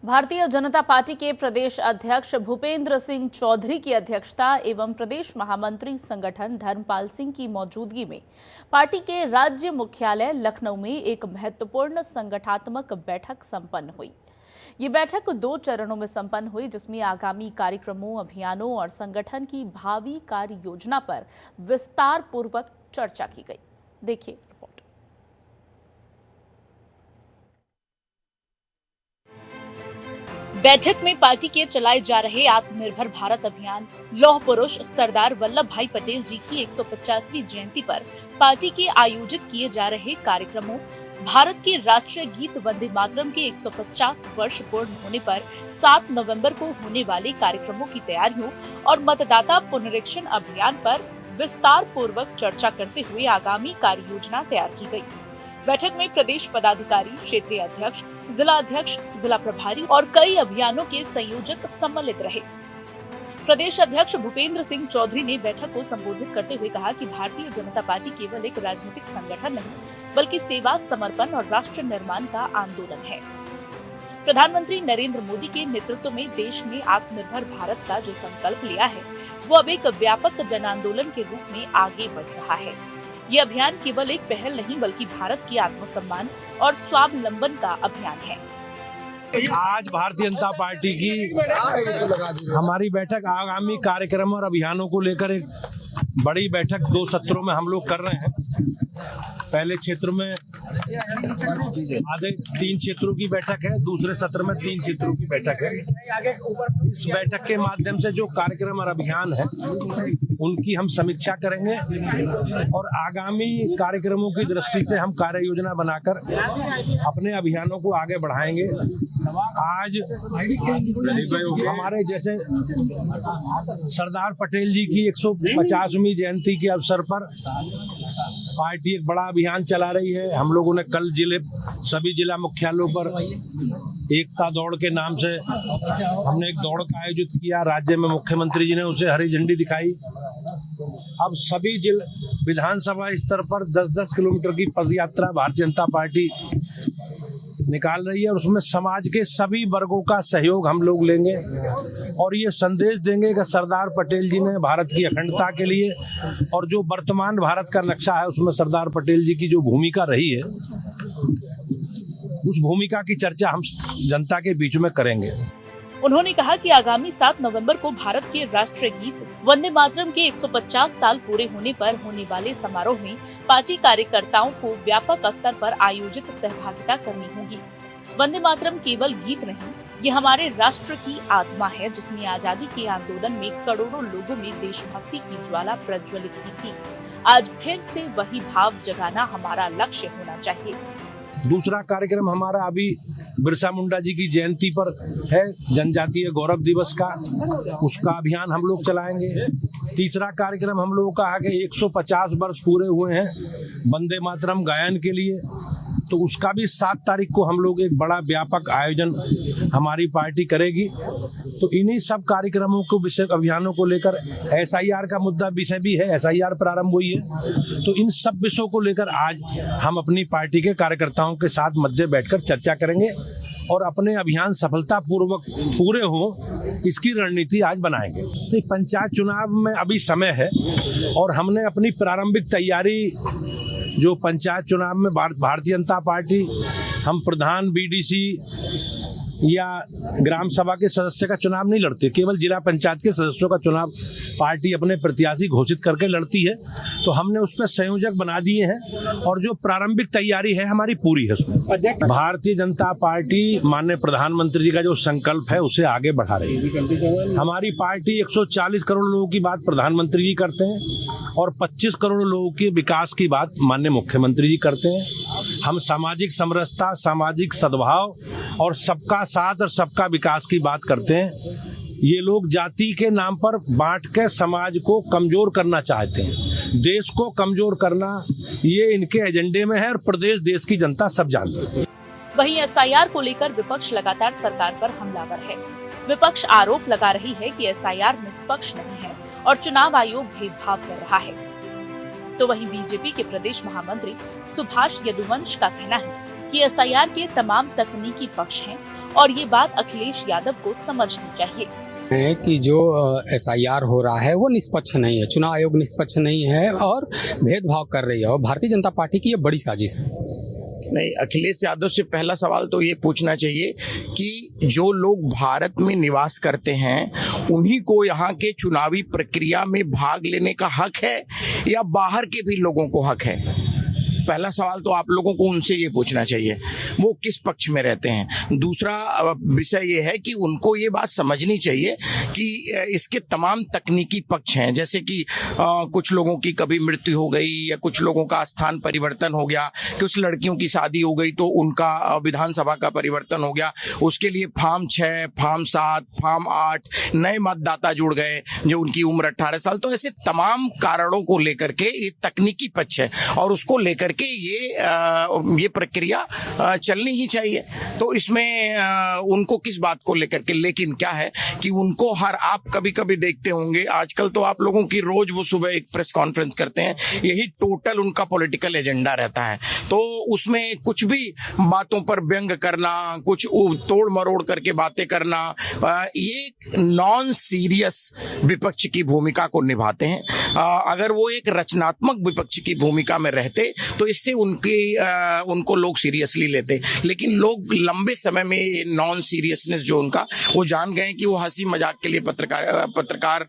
Bharatiya Janata party के प्रदेश अध्यक्ष भूपेंद्र सिंह चौधरी की अध्यक्षता एवं प्रदेश महामंत्री संगठन धर्मपाल सिंह की मौजूदगी में पार्टी के राज्य मुख्यालय लखनऊ में एक महत्वपूर्ण संगठनात्मक बैठक संपन्न हुई। ये बैठक 2 चरणों में संपन्न हुई, जिसमें आगामी कार्यक्रमों, अभियानों और संगठन की भावी कार्य योजना पर विस्तार पूर्वक चर्चा की गई। देखिए रिपोर्ट। बैठक में पार्टी के चलाए जा रहे आत्मनिर्भर भारत अभियान, लौह पुरुष सरदार वल्लभ भाई पटेल जी की 150वीं जयंती पर पार्टी के आयोजित किए जा रहे कार्यक्रमों, भारत के राष्ट्रीय गीत वंदे मातरम के 150 वर्ष पूर्ण होने पर 7 नवंबर को होने वाले कार्यक्रमों की तैयारियों और मतदाता पुनरीक्षण अभियान पर विस्तार पूर्वक चर्चा करते हुए आगामी कार्य योजना तैयार की गई। बैठक में प्रदेश पदाधिकारी, क्षेत्रीय अध्यक्ष, जिला अध्यक्ष, जिला प्रभारी और कई अभियानों के संयोजक सम्मिलित रहे। प्रदेश अध्यक्ष भूपेंद्र सिंह चौधरी ने बैठक को संबोधित करते हुए कहा कि भारतीय जनता पार्टी केवल एक राजनीतिक संगठन नहीं, बल्कि सेवा, समर्पण और राष्ट्र निर्माण का आंदोलन है। प्रधानमंत्री नरेंद्र मोदी के नेतृत्व में देश ने आत्मनिर्भर भारत का जो संकल्प लिया है, वो अब एक व्यापक जन आंदोलन के रूप में आगे बढ़ रहा है। ये अभियान केवल एक पहल नहीं, बल्कि भारत की आत्मसम्मान और स्वावलंबन का अभियान है। आज भारतीय जनता पार्टी की हमारी बैठक आगामी कार्यक्रम और अभियानों को लेकर एक बड़ी बैठक 2 सत्रों में हम लोग कर रहे हैं। पहले क्षेत्र में आधे 3 क्षेत्रों की बैठक है, दूसरे सत्र में 3 क्षेत्रों की बैठक है। इस बैठक के माध्यम से जो कार्यक्रम और अभियान है उनकी हम समीक्षा करेंगे और आगामी कार्यक्रमों की दृष्टि से हम कार्य योजना बनाकर अपने अभियानों को आगे बढ़ाएंगे। आज हमारे जैसे सरदार पटेल जी की 150वीं जयंती के अवसर पर पार्टी एक बड़ा अभियान चला रही है। हम लोगों ने कल सभी जिला मुख्यालयों पर एकता दौड़ के नाम से हमने एक दौड़ का आयोजित किया। राज्य में मुख्यमंत्री जी ने उसे हरी झंडी दिखाई। अब सभी विधानसभा स्तर पर 10-10 किलोमीटर की पदयात्रा भारतीय जनता पार्टी निकाल रही है और उसमें समाज के सभी वर्गों का सहयोग हम लोग लेंगे और ये संदेश देंगे कि सरदार पटेल जी ने भारत की अखंडता के लिए और जो वर्तमान भारत का नक्शा है उसमें सरदार पटेल जी की जो भूमिका रही है, उस भूमिका की चर्चा हम जनता के बीच में करेंगे। उन्होंने कहा कि आगामी 7 नवंबर को भारत के राष्ट्रीय गीत वंदे मातरम के 150 साल पूरे होने पर होने वाले समारोह में पार्टी कार्यकर्ताओं को व्यापक स्तर पर आयोजित सहभागिता करनी होगी। वंदे मातरम केवल गीत नहीं, ये हमारे राष्ट्र की आत्मा है, जिसने आजादी के आंदोलन में करोड़ों लोगों में देशभक्ति की ज्वाला प्रज्वलित की थी। आज फिर से वही भाव जगाना हमारा लक्ष्य होना चाहिए। दूसरा कार्यक्रम हमारा अभी बिरसा मुंडा जी की जयंती पर है, जनजातीय गौरव दिवस का, उसका अभियान हम लोग चलाएंगे। तीसरा कार्यक्रम हम लोगों का है कि 150 वर्ष पूरे हुए हैं वंदे मातरम गायन के लिए, तो उसका भी 7 तारीख को हम लोग एक बड़ा व्यापक आयोजन हमारी पार्टी करेगी। तो इन्हीं सब कार्यक्रमों को, विषय अभियानों को लेकर SIR का मुद्दा विषय भी है, SIR प्रारंभ हुई है। तो इन सब विषयों को लेकर आज हम अपनी पार्टी के कार्यकर्ताओं के साथ मध्य बैठकर चर्चा करेंगे और अपने अभियान सफलता पूर्वक पूरे हों, इसकी रणनीति आज बनाएंगे। तो पंचायत चुनाव में अभी समय है और हमने अपनी प्रारंभिक तैयारी जो पंचायत चुनाव में भारतीय जनता पार्टी, हम प्रधान, BDC या ग्राम सभा के सदस्य का चुनाव नहीं लड़ते, केवल जिला पंचायत के सदस्यों का चुनाव पार्टी अपने प्रत्याशी घोषित करके लड़ती है। तो हमने उस पर संयोजक बना दिए हैं और जो प्रारंभिक तैयारी है हमारी पूरी है उसमें। भारतीय जनता पार्टी माननीय प्रधानमंत्री जी का जो संकल्प है उसे आगे बढ़ा रही है। हमारी पार्टी 140 करोड़ लोगों की बात प्रधानमंत्री जी करते हैं और 25 करोड़ लोगों के विकास की बात माननीय मुख्यमंत्री जी करते हैं। हम सामाजिक समरसता, सामाजिक सद्भाव और सबका साथ और सबका विकास की बात करते हैं। ये लोग जाति के नाम पर बांट के समाज को कमजोर करना चाहते हैं, देश को कमजोर करना ये इनके एजेंडे में है और प्रदेश, देश की जनता सब जानती है। वहीं SIR को लेकर विपक्ष लगातार सरकार पर हमलावर है। विपक्ष आरोप लगा रही है कि SIR निष्पक्ष नहीं है और चुनाव आयोग भेदभाव कर रहा है। तो वहीं बीजेपी के प्रदेश महामंत्री सुभाष यदुवंश का कहना है कि एसआईआर के तमाम तकनीकी पक्ष हैं और ये बात अखिलेश यादव को समझनी चाहिए है कि जो एसआईआर हो रहा है वो निष्पक्ष नहीं है, चुनाव आयोग निष्पक्ष नहीं है और भेदभाव कर रही है और भारतीय जनता पार्टी की ये बड़ी साजिश है। नहीं, अखिलेश यादव से पहला सवाल तो ये पूछना चाहिए कि जो लोग भारत में निवास करते हैं उन्हीं को यहाँ के चुनावी प्रक्रिया में भाग लेने का हक है या बाहर के भी लोगों को हक है? पहला सवाल तो आप लोगों को उनसे ये पूछना चाहिए वो किस पक्ष में रहते हैं। दूसरा विषय ये है कि उनको ये बात समझनी चाहिए कि इसके तमाम तकनीकी पक्ष हैं, जैसे कि कुछ लोगों की कभी मृत्यु हो गई या कुछ लोगों का स्थान परिवर्तन हो गया, कुछ लड़कियों की शादी हो गई तो उनका विधानसभा का परिवर्तन हो गया, उसके लिए फार्म 6, फार्म 7, फार्म 8 नए मतदाता जुड़ गए जो उनकी उम्र 18 साल। तो ऐसे तमाम कारणों को लेकर के ये तकनीकी पक्ष है और उसको लेकर कि ये प्रक्रिया चलनी ही चाहिए। तो इसमें उनको किस बात को लेकर के, लेकिन क्या है कि उनको आप कभी कभी देखते होंगे आजकल तो आप लोगों की रोज वो सुबह एक प्रेस कॉन्फ्रेंस करते हैं, यही टोटल उनका पॉलिटिकल एजेंडा रहता है। तो उसमें कुछ भी बातों पर व्यंग करना, कुछ तोड़ मरोड़ करके बातें करना, ये नॉन सीरियस विपक्ष की भूमिका को निभाते हैं। अगर वो एक रचनात्मक विपक्ष की भूमिका में रहते तो इससे उनको लोग सीरियसली लेते, लेकिन लोग लंबे समय में नॉन सीरियसनेस जो उनका वो जान गए कि वो हंसी मजाक के लिए पत्रकार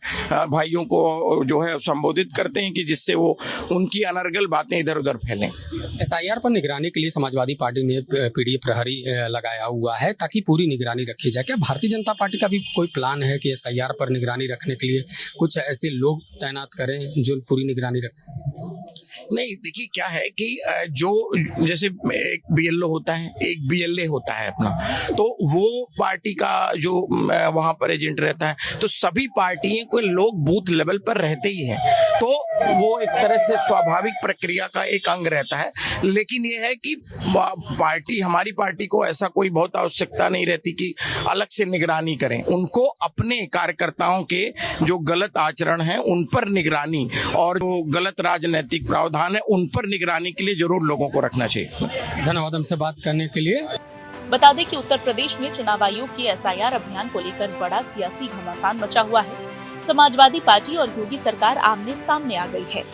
भाइयों को जो है संबोधित करते हैं कि जिससे वो उनकी अनर्गल बातें इधर उधर फैलें। एसआईआर पर निगरानी के लिए समाजवादी पार्टी ने पीडीए प्रहरी लगाया हुआ है ताकि पूरी निगरानी रखी जाए। क्या भारतीय जनता पार्टी का भी कोई प्लान है कि एसआईआर पर निगरानी रखने के लिए कुछ ऐसे लोग तैनात करें जो पूरी निगरानी रखें? नहीं, देखिए क्या है कि जो जैसे एक बीएलओ होता है, एक बीएलए होता है अपना, तो वो पार्टी का जो वहां पर एजेंट रहता है, तो सभी पार्टियों के लोग बूथ लेवल पर रहते ही हैं, तो वो एक तरह से स्वाभाविक प्रक्रिया का एक अंग रहता है। लेकिन ये है कि हमारी पार्टी को ऐसा कोई बहुत आवश्यकता नहीं रहती कि अलग से निगरानी करें। उनको अपने कार्यकर्ताओं के जो गलत आचरण है उन पर निगरानी और जो गलत राजनीतिक प्रावधान है उन पर निगरानी के लिए जरूर लोगों को रखना चाहिए। धन्यवाद हमसे बात करने के लिए। बता दें कि उत्तर प्रदेश में चुनाव आयोग के एसआईआर अभियान को लेकर बड़ा सियासी घमासान मचा हुआ है। समाजवादी पार्टी और योगी सरकार आमने सामने आ गई है।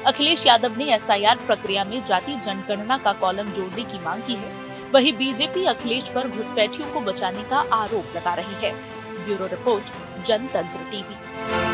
अखिलेश यादव ने एसआईआर प्रक्रिया में जाति जनगणना का कॉलम जोड़ने की मांग की है। वहीं बीजेपी अखिलेश पर घुसपैठियों को बचाने का आरोप लगा रही है। ब्यूरो रिपोर्ट, जनतंत्र टीवी।